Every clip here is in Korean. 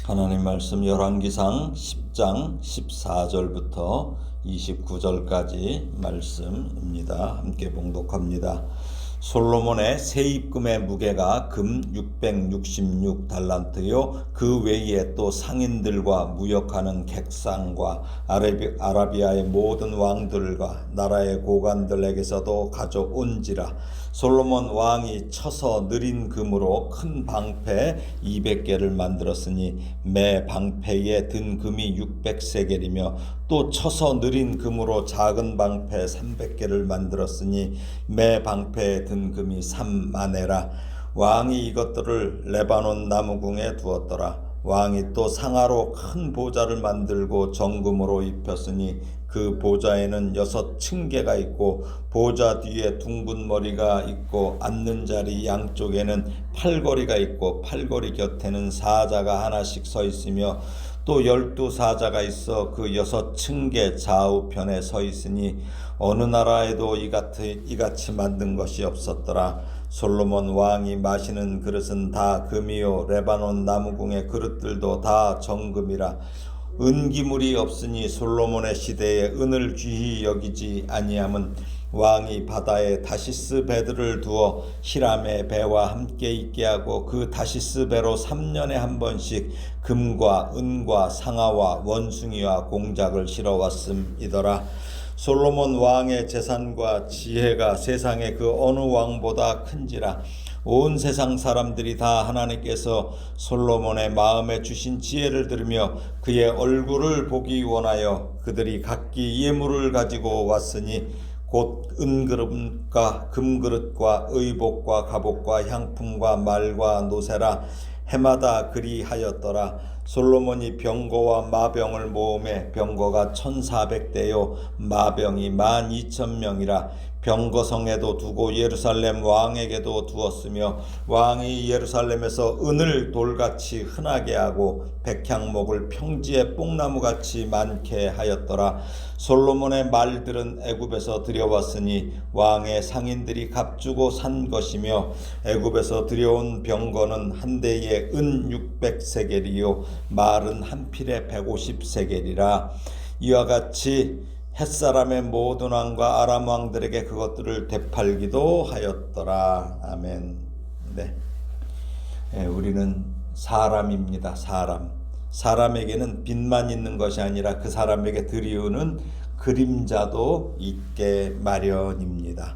하나님 말씀 열왕기상 10장 14절부터 29절까지 말씀입니다. 함께 봉독합니다. 솔로몬의 세입금의 무게가 금 666달란트요 그 외에 또 상인들과 무역하는 객상과 아라비아의 모든 왕들과 나라의 고관들에게서도 가져온지라. 솔로몬 왕이 쳐서 느린 금으로 큰 방패 200개를 만들었으니 매 방패에 든 금이 600세겔이며 또 쳐서 느린 금으로 작은 방패 300개를 만들었으니 매 방패에 든 금이 3만에라. 왕이 이것들을 레바논 나무궁에 두었더라. 왕이 또 상아로 큰 보좌를 만들고 정금으로 입혔으니 그 보좌에는 6층계가 있고 보좌 뒤에 둥근 머리가 있고 앉는 자리 양쪽에는 팔걸이가 있고 팔걸이 곁에는 사자가 하나씩 서 있으며 또 12사자가 있어 그 6층계 좌우편에 서 있으니 어느 나라에도 이같이 만든 것이 없었더라. 솔로몬 왕이 마시는 그릇은 다 금이요 레바논 나무궁의 그릇들도 다 정금이라. 은기물이 없으니 솔로몬의 시대에 은을 귀히 여기지 아니함은 왕이 바다에 다시스 배들을 두어 히람의 배와 함께 있게 하고 그 다시스 배로 3년에 한 번씩 금과 은과 상아와 원숭이와 공작을 실어왔음이더라. 솔로몬 왕의 재산과 지혜가 세상의 그 어느 왕보다 큰지라. 온 세상 사람들이 다 하나님께서 솔로몬의 마음에 주신 지혜를 들으며 그의 얼굴을 보기 원하여 그들이 각기 예물을 가지고 왔으니 곧 은그릇과 금그릇과 의복과 갑옷과 향품과 말과 노새라. 해마다 그리하였더라. 솔로몬이 병거와 마병을 모으매 병거가 1400대요 마병이 12,000명이라. 병거성에도 두고 예루살렘 왕에게도 두었으며 왕이 예루살렘에서 은을 돌같이 흔하게 하고 백향목을 평지에 뽕나무같이 많게 하였더라. 솔로몬의 말들은 애굽에서 들여왔으니 왕의 상인들이 값주고 산 것이며 애굽에서 들여온 병거는 한 대에 은 600세겔이요 말은 한 필에 150세겔이라. 이와 같이 햇사람의 모든 왕과 아람 왕들에게 그것들을 되팔기도 하였더라. 아멘. 네. 우리는 사람입니다. 사람에게는 빛만 있는 것이 아니라 그 사람에게 드리우는 그림자도 있게 마련입니다.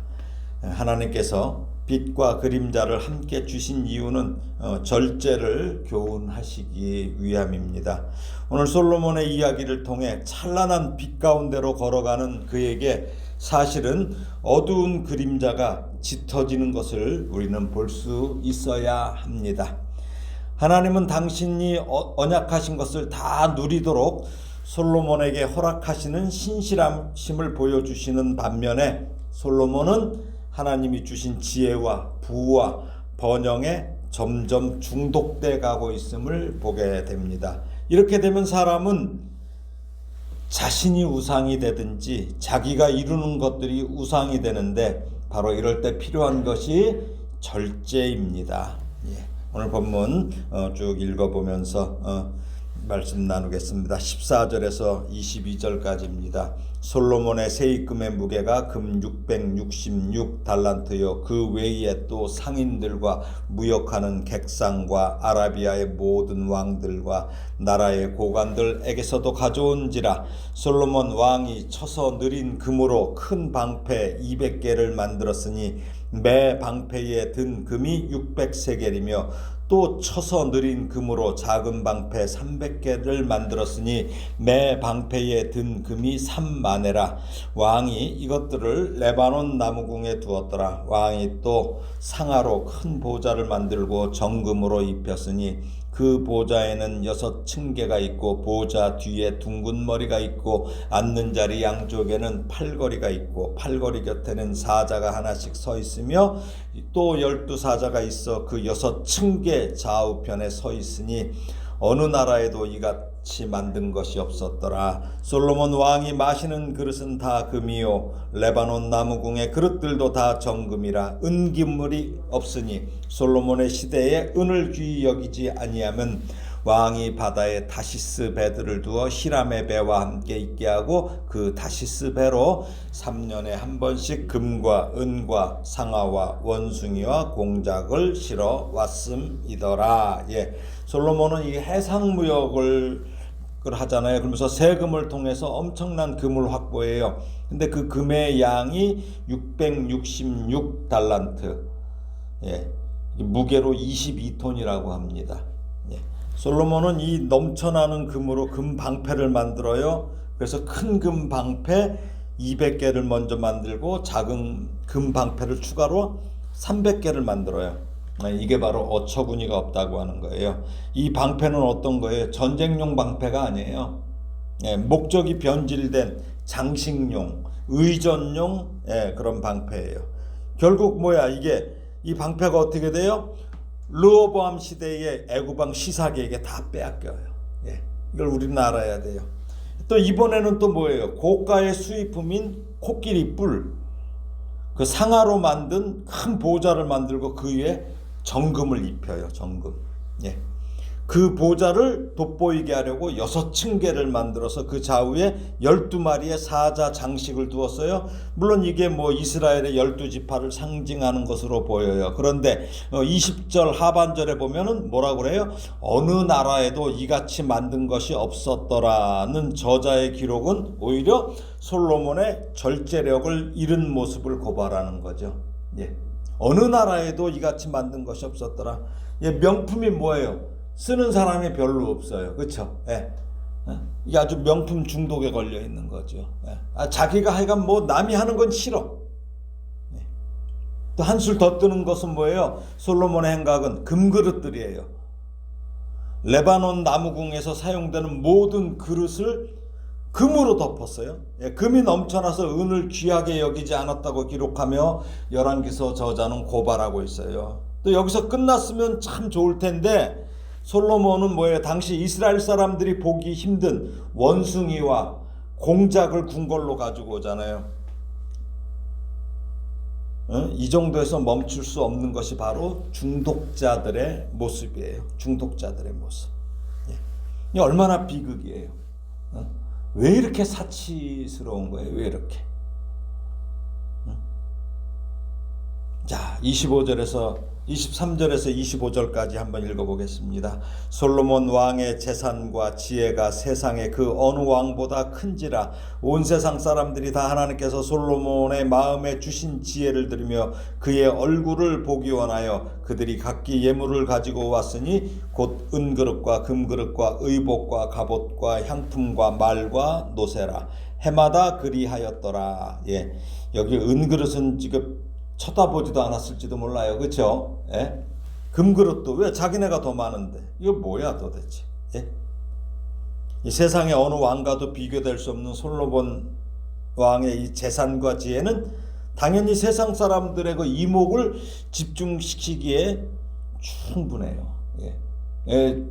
하나님께서 빛과 그림자를 함께 주신 이유는 절제를 교훈하시기 위함입니다. 오늘 솔로몬의 이야기를 통해 찬란한 빛 가운데로 걸어가는 그에게 사실은 어두운 그림자가 짙어지는 것을 우리는 볼 수 있어야 합니다. 하나님은 당신이 언약하신 것을 다 누리도록 솔로몬에게 허락하시는 신실하심을 보여주시는 반면에 솔로몬은 하나님이 주신 지혜와 부와 번영에 점점 중독돼 가고 있음을 보게 됩니다. 이렇게 되면 사람은 자신이 우상이 되든지 자기가 이루는 것들이 우상이 되는데 바로 이럴 때 필요한 것이 절제입니다. 오늘 본문 쭉 읽어보면서 말씀 나누겠습니다. 14절에서 22절까지입니다. 솔로몬의 세입금의 무게가 금 666달란트요 그 외에 또 상인들과 무역하는 객상과 아라비아의 모든 왕들과 나라의 고관들에게서도 가져온지라. 솔로몬 왕이 쳐서 느린 금으로 큰 방패 200개를 만들었으니 매 방패에 든 금이 600세겔이며 또 쳐서 느린 금으로 작은 방패 300개를 만들었으니 매 방패에 든 금이 3만에라. 왕이 이것들을 레바논 나무궁에 두었더라. 왕이 또 상아로 큰 보좌를 만들고 정금으로 입혔으니 그 보좌에는 6층계가 있고 보좌 뒤에 둥근 머리가 있고 앉는 자리 양쪽에는 팔걸이가 있고 팔걸이 곁에는 사자가 하나씩 서 있으며 또 12사자가 있어 그 6층계 좌우편에 서 있으니 어느 나라에도 이같이 만든 것이 없었더라. 솔로몬 왕이 마시는 그릇은 다 금이요 레바논 나무궁의 그릇들도 다 정금이라. 은기물이 없으니 솔로몬의 시대에 은을 귀히 여기지 아니하면 왕이 바다에 다시스 배들을 두어 히람의 배와 함께 있게 하고 그 다시스 배로 3년에 한 번씩 금과 은과 상아와 원숭이와 공작을 실어 왔음이더라. 예, 솔로몬은 이 해상무역을 하잖아요. 그러면서 세금을 통해서 엄청난 금을 확보해요. 근데 그 금의 양이 666달란트, 예, 무게로 22톤이라고 합니다. 예. 솔로몬은 이 넘쳐나는 금으로 금 방패를 만들어요. 그래서 큰 금 방패 200개를 먼저 만들고 작은 금 방패를 추가로 300개를 만들어요. 이게 바로 어처구니가 없다고 하는 거예요. 이 방패는 어떤 거예요? 전쟁용 방패가 아니에요. 예, 목적이 변질된 장식용, 의전용, 예, 그런 방패예요. 결국 뭐야 이게, 이 방패가 어떻게 돼요? 르호보암 시대의 애굽왕 시삭에게 다 빼앗겨요. 예, 이걸 우리는 알아야 돼요. 또 이번에는 또 뭐예요? 고가의 수입품인 코끼리 뿔, 그 상아로 만든 큰 보좌를 만들고 그 위에 정금을 입혀요. 정금. 예. 그 보좌를 돋보이게 하려고 6층계를 만들어서 그 좌우에 12마리의 사자 장식을 두었어요. 물론 이게 뭐 이스라엘의 12지파를 상징하는 것으로 보여요. 그런데 20절 하반절에 보면은 뭐라 그래요? 어느 나라에도 이같이 만든 것이 없었더라는 저자의 기록은 오히려 솔로몬의 절제력을 잃은 모습을 고발하는 거죠. 예. 어느 나라에도 이같이 만든 것이 없었더라. 예, 명품이 뭐예요? 쓰는 사람이 별로 없어요. 그렇죠? 예. 이게 아주 명품 중독에 걸려 있는 거죠. 예. 자기가 하여간 뭐 남이 하는 건 싫어. 예. 또 한술 더 뜨는 것은 뭐예요? 솔로몬의 행각은 금그릇들이에요. 레바논 나무궁에서 사용되는 모든 그릇을 금으로 덮었어요. 예, 금이 넘쳐나서 은을 귀하게 여기지 않았다고 기록하며 열왕기서 저자는 고발하고 있어요. 또 여기서 끝났으면 참 좋을 텐데 솔로몬은 뭐예요? 당시 이스라엘 사람들이 보기 힘든 원숭이와 공작을 궁궐로 가지고 오잖아요. 이 정도에서 멈출 수 없는 것이 바로 중독자들의 모습이에요. 중독자들의 모습. 예. 이 얼마나 비극이에요. 왜 이렇게 사치스러운 거예요? 왜 이렇게? 자, 23절에서 25절까지 한번 읽어보겠습니다. 솔로몬 왕의 재산과 지혜가 세상의 그 어느 왕보다 큰지라 온 세상 사람들이 다 하나님께서 솔로몬의 마음에 주신 지혜를 들으며 그의 얼굴을 보기 원하여 그들이 각기 예물을 가지고 왔으니 곧 은그릇과 금그릇과 의복과 갑옷과 향품과 말과 노새라. 해마다 그리하였더라. 예, 여기 은그릇은 지금 쳐다보지도 않았을지도 몰라요. 그렇죠? 예? 금그릇도 왜 자기네가 더 많은데 이거 뭐야 도대체? 예? 이 세상의 어느 왕과도 비교될 수 없는 솔로몬 왕의 이 재산과 지혜는 당연히 세상 사람들의 그 이목을 집중시키기에 충분해요. 예. 예.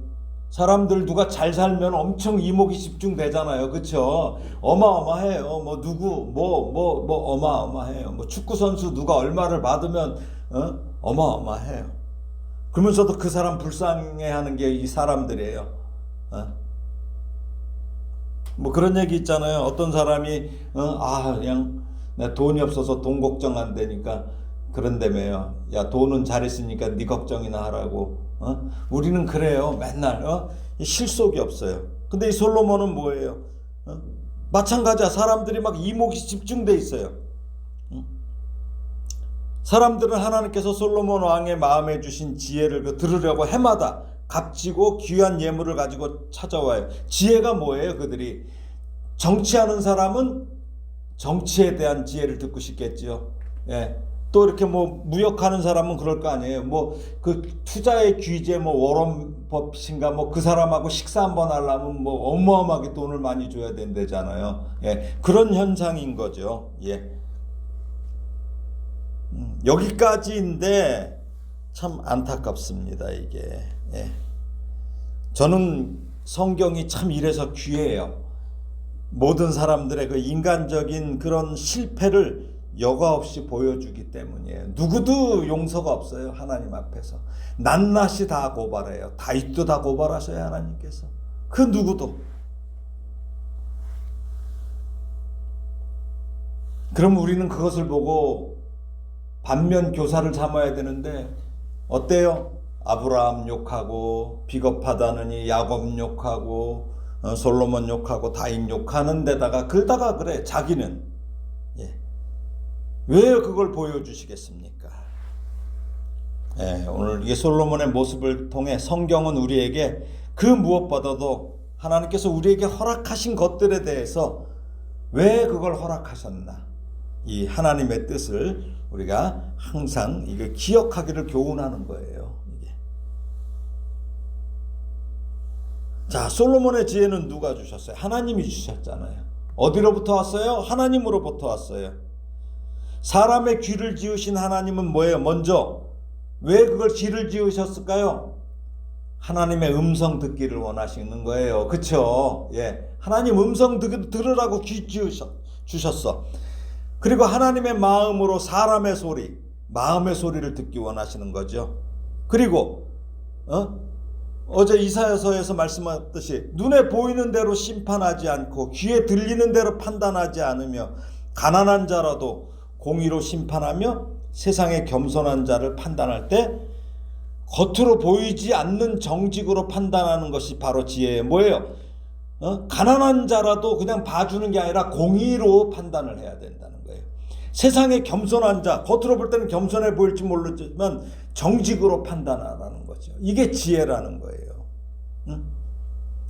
사람들 누가 잘 살면 엄청 이목이 집중되잖아요. 그렇죠? 어마어마해요. 뭐 누구 뭐 어마어마해요. 뭐 축구 선수 누가 얼마를 받으면 어마어마해요. 그러면서도 그 사람 불쌍해하는 게 이 사람들이에요. 뭐 그런 얘기 있잖아요. 어떤 사람이 그냥 내 돈이 없어서 돈 걱정 안 되니까 그런다며요. 야, 돈은 잘 있으니까 네 걱정이나 하라고. 우리는 그래요. 맨날 실속이 없어요. 근데 이 솔로몬은 뭐예요? 마찬가지야. 사람들이 막 이목이 집중돼 있어요. 사람들은 하나님께서 솔로몬 왕의 마음에 주신 지혜를 들으려고 해마다 값지고 귀한 예물을 가지고 찾아와요. 지혜가 뭐예요? 그들이 정치하는 사람은 정치에 대한 지혜를 듣고 싶겠지요. 예. 또 이렇게 뭐 무역하는 사람은 그럴 거 아니에요. 뭐 그 투자의 귀재 뭐 워런 버핏인가 뭐 그 사람하고 식사 한번 하려면 뭐 어마어마하게 돈을 많이 줘야 된다잖아요. 예, 그런 현상인 거죠. 예. 여기까지인데 참 안타깝습니다. 이게. 예. 저는 성경이 참 이래서 귀해요. 모든 사람들의 그 인간적인 그런 실패를 여과 없이 보여주기 때문이에요. 누구도 용서가 없어요. 하나님 앞에서. 낱낱이 다 고발해요. 다윗도 다 고발하셔요. 하나님께서. 그 누구도. 그럼 우리는 그것을 보고 반면 교사를 삼아야 되는데 어때요? 아브라함 욕하고 비겁하다느니 야곱 욕하고 솔로몬 욕하고 다윗 욕하는 데다가 그러다가 그래 자기는 왜 그걸 보여주시겠습니까? 오늘 이 솔로몬의 모습을 통해 성경은 우리에게 그 무엇보다도 하나님께서 우리에게 허락하신 것들에 대해서 왜 그걸 허락하셨나, 이 하나님의 뜻을 우리가 항상 이걸 기억하기를 교훈하는 거예요. 이게. 자, 솔로몬의 지혜는 누가 주셨어요? 하나님이 주셨잖아요. 어디로부터 왔어요? 하나님으로부터 왔어요. 사람의 귀를 지으신 하나님은 뭐예요? 먼저 왜 그걸 귀를 지으셨을까요? 하나님의 음성 듣기를 원하시는 거예요. 그렇죠? 하나님 음성 들으라고 귀 주셨어. 그리고 하나님의 마음으로 사람의 소리, 마음의 소리를 듣기 원하시는 거죠. 그리고 어제 이사야서에서 말씀하셨듯이 눈에 보이는 대로 심판하지 않고 귀에 들리는 대로 판단하지 않으며 가난한 자라도 공의로 심판하며 세상의 겸손한 자를 판단할 때 겉으로 보이지 않는 정직으로 판단하는 것이 바로 지혜예요. 뭐예요? 가난한 자라도 그냥 봐주는 게 아니라 공의로 판단을 해야 된다는 거예요. 세상의 겸손한 자, 겉으로 볼 때는 겸손해 보일지 모르지만 정직으로 판단하라는 거죠. 이게 지혜라는 거예요.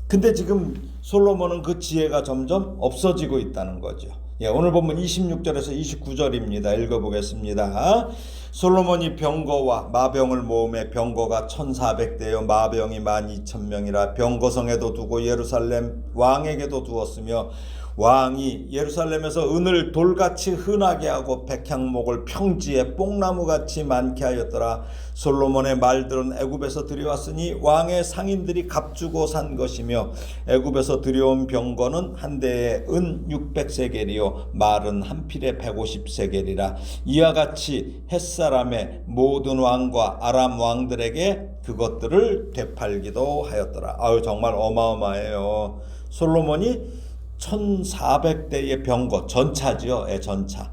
근데 지금 솔로몬은 그 지혜가 점점 없어지고 있다는 거죠. 오늘 본문 26절에서 29절입니다. 읽어보겠습니다. 솔로몬이 병거와 마병을 모음해 병거가 1400대여 마병이 12,000명이라 병거성에도 두고 예루살렘 왕에게도 두었으며 왕이 예루살렘에서 은을 돌같이 흔하게 하고 백향목을 평지에 뽕나무같이 많게 하였더라. 솔로몬의 말들은 애굽에서 들여왔으니 왕의 상인들이 값주고 산 것이며 애굽에서 들여온 병거는 한 대에 은 600세겔이요 말은 한 필에 150세겔이라. 이와 같이 햇사람의 모든 왕과 아람 왕들에게 그것들을 되팔기도 하였더라. 아유, 정말 어마어마해요. 솔로몬이 1400대의 병거, 전차죠. 전차.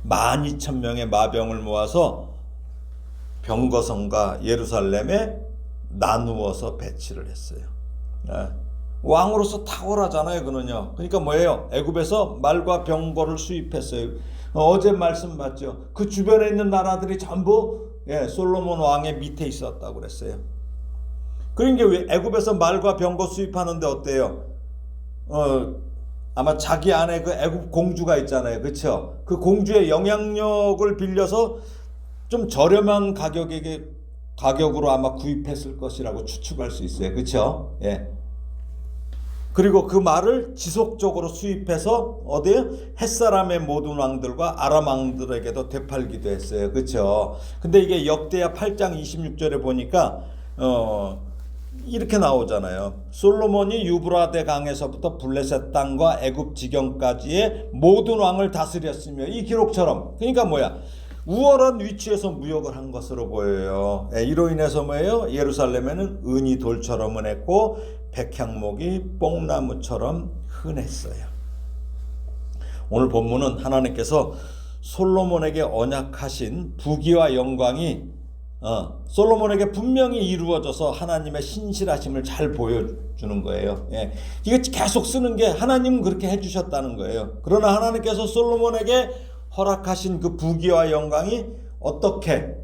12,000명의 마병을 모아서 병거성과 예루살렘에 나누어서 배치를 했어요. 왕으로서 탁월하잖아요, 그는요. 그러니까 뭐예요? 애굽에서 말과 병거를 수입했어요. 어제 말씀 봤죠. 그 주변에 있는 나라들이 전부 솔로몬 왕의 밑에 있었다고 그랬어요. 그러니까 왜 애굽에서 말과 병거 수입하는데 어때요? 아마 자기 안에 그 애굽 공주가 있잖아요. 그렇죠? 그 공주의 영향력을 빌려서 좀 저렴한 가격으로 아마 구입했을 것이라고 추측할 수 있어요. 그렇죠? 그리고 그 말을 지속적으로 수입해서 어디에 햇사람의 모든 왕들과 아람 왕들에게도 되팔기도 했어요. 그렇죠? 근데 이게 역대하 8장 26절에 보니까 이렇게 나오잖아요. 솔로몬이 유브라데 강에서부터 블레셋 땅과 애굽 지경까지의 모든 왕을 다스렸으며, 이 기록처럼, 그러니까 뭐야? 우월한 위치에서 무역을 한 것으로 보여요. 이로 인해서 뭐예요? 예루살렘에는 은이 돌처럼 은했고 백향목이 뽕나무처럼 흔했어요. 오늘 본문은 하나님께서 솔로몬에게 언약하신 부귀와 영광이 솔로몬에게 분명히 이루어져서 하나님의 신실하심을 잘 보여주는 거예요. 이게 계속 쓰는 게 하나님은 그렇게 해주셨다는 거예요. 그러나 하나님께서 솔로몬에게 허락하신 그 부귀와 영광이 어떻게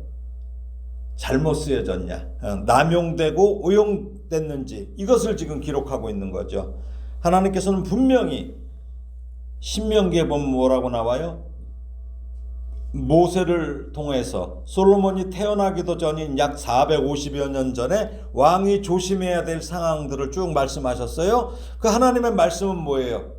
잘못 쓰여졌냐, 남용되고 오용됐는지, 이것을 지금 기록하고 있는 거죠. 하나님께서는 분명히 신명기에 보면 뭐라고 나와요? 모세를 통해서 솔로몬이 태어나기도 전인 약 450여 년 전에 왕이 조심해야 될 상황들을 쭉 말씀하셨어요. 그 하나님의 말씀은 뭐예요?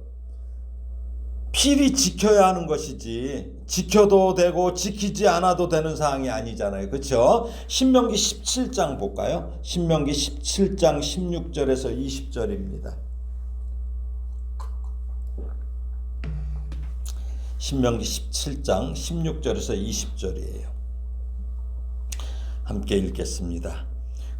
필히 지켜야 하는 것이지 지켜도 되고 지키지 않아도 되는 사항이 아니잖아요. 그렇죠? 신명기 17장 볼까요? 신명기 17장 16절에서 20절입니다. 신명기 17장 16절에서 20절이에요. 함께 읽겠습니다.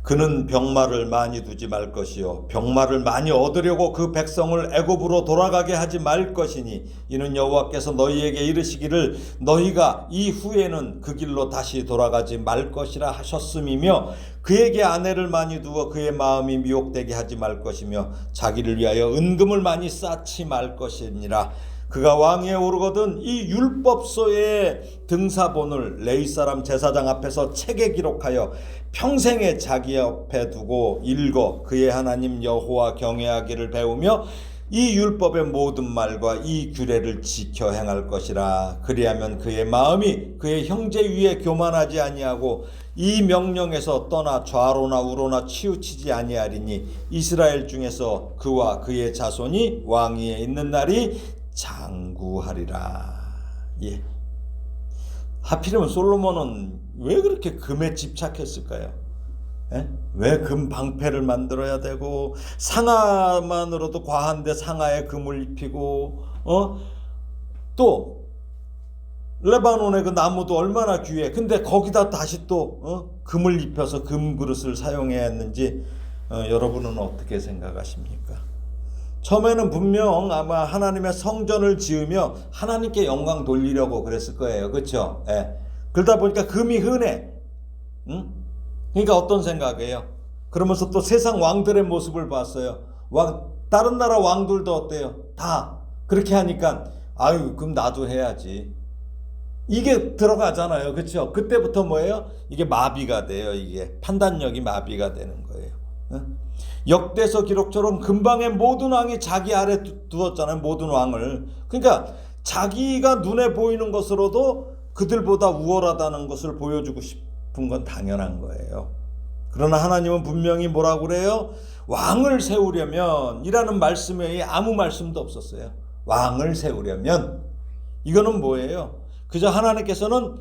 그는 병마를 많이 두지 말 것이요 병마를 많이 얻으려고 그 백성을 애굽으로 돌아가게 하지 말 것이니 이는 여호와께서 너희에게 이르시기를 너희가 이후에는 그 길로 다시 돌아가지 말 것이라 하셨음이며 그에게 아내를 많이 두어 그의 마음이 미혹되게 하지 말 것이며 자기를 위하여 은금을 많이 쌓지 말 것이니라. 그가 왕위에 오르거든 이 율법서의 등사본을 레위 사람 제사장 앞에서 책에 기록하여 평생에 자기 옆에 두고 읽어 그의 하나님 여호와 경외하기를 배우며 이 율법의 모든 말과 이 규례를 지켜 행할 것이라. 그리하면 그의 마음이 그의 형제 위에 교만하지 아니하고 이 명령에서 떠나 좌로나 우로나 치우치지 아니하리니 이스라엘 중에서 그와 그의 자손이 왕위에 있는 날이 장구하리라. 예. 하필이면 솔로몬은 왜 그렇게 금에 집착했을까요? 예? 왜 금 방패를 만들어야 되고 상아만으로도 과한데 상아에 금을 입히고 또 레바논의 그 나무도 얼마나 귀해. 근데 거기다 다시 또 금을 입혀서 금 그릇을 사용해야 했는지 여러분은 어떻게 생각하십니까? 처음에는 분명 아마 하나님의 성전을 지으며 하나님께 영광 돌리려고 그랬을 거예요. 그렇죠? 예. 그러다 보니까 금이 흔해. 응? 그러니까 어떤 생각이에요? 그러면서 또 세상 왕들의 모습을 봤어요. 다른 나라 왕들도 어때요? 다 그렇게 하니까 아유 그럼 나도 해야지. 이게 들어가잖아요. 그렇죠? 그때부터 뭐예요? 이게 마비가 돼요. 이게 판단력이 마비가 되는 거예요. 응? 역대서 기록처럼 근방의 모든 왕이 자기 아래 두었잖아요. 모든 왕을. 그러니까 자기가 눈에 보이는 것으로도 그들보다 우월하다는 것을 보여주고 싶은 건 당연한 거예요. 그러나 하나님은 분명히 뭐라고 그래요? 왕을 세우려면 이라는 말씀에 아무 말씀도 없었어요. 왕을 세우려면 이거는 뭐예요? 그저 하나님께서는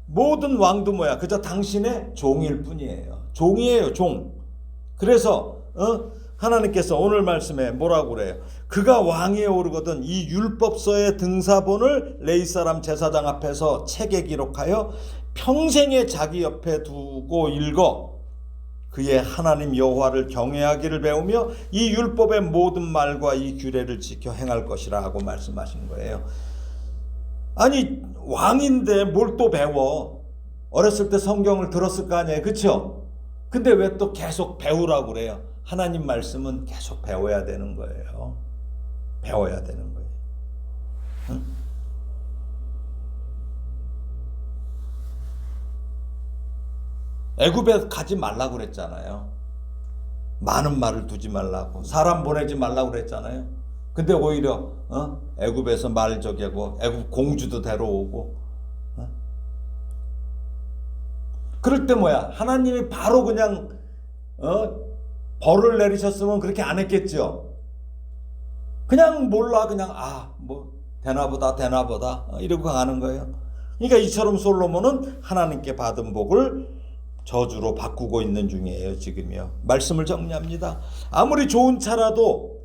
모든 왕도 그저 당신의 종일 뿐이에요. 종이에요. 종. 그래서 하나님께서 오늘 말씀에 뭐라고 그래요? 그가 왕위에 오르거든 이 율법서의 등사본을 레위 사람 제사장 앞에서 책에 기록하여 평생에 자기 옆에 두고 읽어 그의 하나님 여호와를 경외하기를 배우며 이 율법의 모든 말과 이 규례를 지켜 행할 것이라 하고 말씀하신 거예요. 아니 왕인데 뭘 또 배워? 어렸을 때 성경을 들었을 거 아니에요. 그렇죠? 근데 왜 또 계속 배우라고 그래요? 하나님 말씀은 계속 배워야 되는 거예요. 배워야 되는 거예요. 응? 애굽에 가지 말라고 그랬잖아요. 많은 말을 두지 말라고. 사람 보내지 말라고 그랬잖아요. 근데 오히려 애굽에서 말 저기 하고 애굽 공주도 데려오고 그럴 때 하나님이 바로 그냥 벌을 내리셨으면 그렇게 안 했겠죠. 그냥 몰라 그냥 되나보다 이러고 가는 거예요. 그러니까 이처럼 솔로몬은 하나님께 받은 복을 저주로 바꾸고 있는 중이에요. 지금요. 말씀을 정리합니다. 아무리 좋은 차라도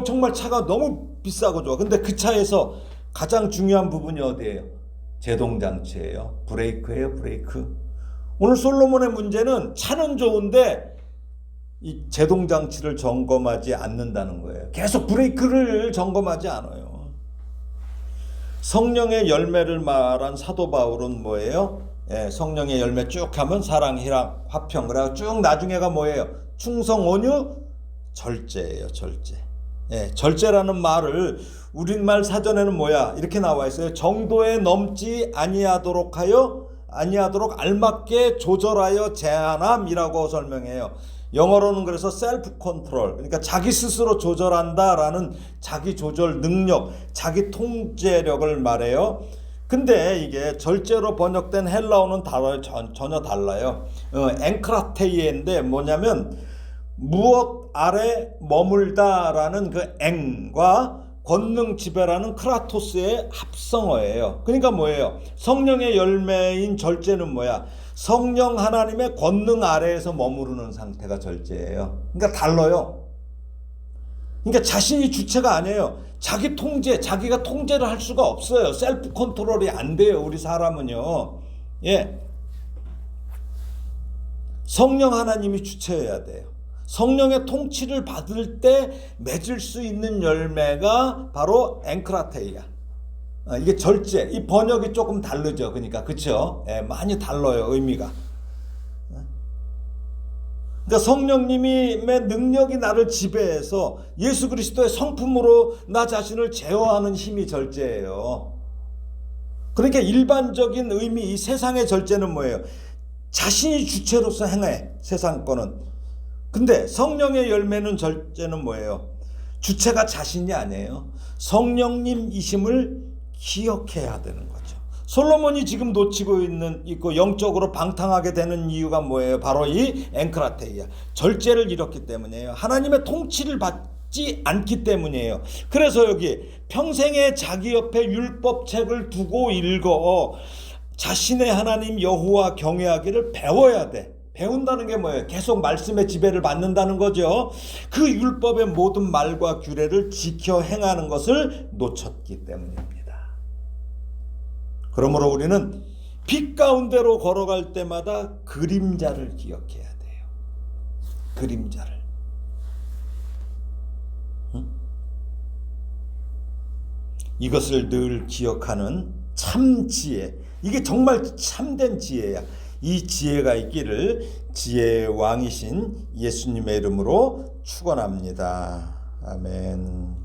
정말 차가 너무 비싸고 좋아. 근데 그 차에서 가장 중요한 부분이 어디예요? 제동장치예요. 브레이크예요. 브레이크. 오늘 솔로몬의 문제는 차는 좋은데 이 제동장치를 점검하지 않는다는 거예요. 계속 브레이크를 점검하지 않아요. 성령의 열매를 말한 사도 바울은 뭐예요? 성령의 열매 쭉 하면 사랑, 희락, 화평. 그래서 쭉 나중에가 뭐예요? 충성, 온유, 절제예요. 절제. 절제라는 말을 우리말 사전에는 이렇게 나와 있어요. 정도에 넘지 아니하도록 알맞게 조절하여 제한함이라고 설명해요. 영어로는 그래서 셀프 컨트롤, 그러니까 자기 스스로 조절한다라는 자기 조절 능력, 자기 통제력을 말해요. 근데 이게 절제로 번역된 헬라어는 전혀 달라요. 앵크라테이에인데 뭐냐면 무엇 아래 머물다라는 그 앵과 권능 지배라는 크라토스의 합성어예요. 그러니까 뭐예요? 성령의 열매인 절제는 성령 하나님의 권능 아래에서 머무르는 상태가 절제예요. 그러니까 달라요. 그러니까 자신이 주체가 아니에요. 자기 통제, 자기가 통제를 할 수가 없어요. 셀프 컨트롤이 안 돼요. 우리 사람은요. 예. 성령 하나님이 주체해야 돼요. 성령의 통치를 받을 때 맺을 수 있는 열매가 바로 앵크라테이아. 이게 절제. 이 번역이 조금 다르죠. 그러니까 그렇죠. 예, 많이 달라요. 의미가. 그러니까 성령님의 능력이 나를 지배해서 예수 그리스도의 성품으로 나 자신을 제어하는 힘이 절제예요. 그러니까 일반적인 의미, 이 세상의 절제는 뭐예요? 자신이 주체로서 행해, 세상 거는. 근데 성령의 열매는 절제는 뭐예요? 주체가 자신이 아니에요. 성령님이심을 기억해야 되는 거죠. 솔로몬이 지금 놓치고 있고 영적으로 방탕하게 되는 이유가 뭐예요? 바로 이 앵크라테이아, 절제를 잃었기 때문이에요. 하나님의 통치를 받지 않기 때문이에요. 그래서 여기 평생에 자기 옆에 율법책을 두고 읽어 자신의 하나님 여호와 경외하기를 배워야 돼. 배운다는 게 뭐예요? 계속 말씀의 지배를 받는다는 거죠. 그 율법의 모든 말과 규례를 지켜 행하는 것을 놓쳤기 때문입니다. 그러므로 우리는 빛 가운데로 걸어갈 때마다 그림자를 기억해야 돼요. 그림자를. 이것을 늘 기억하는 참 지혜. 이게 정말 참된 지혜야. 이 지혜가 있기를 지혜의 왕이신 예수님의 이름으로 축원합니다. 아멘.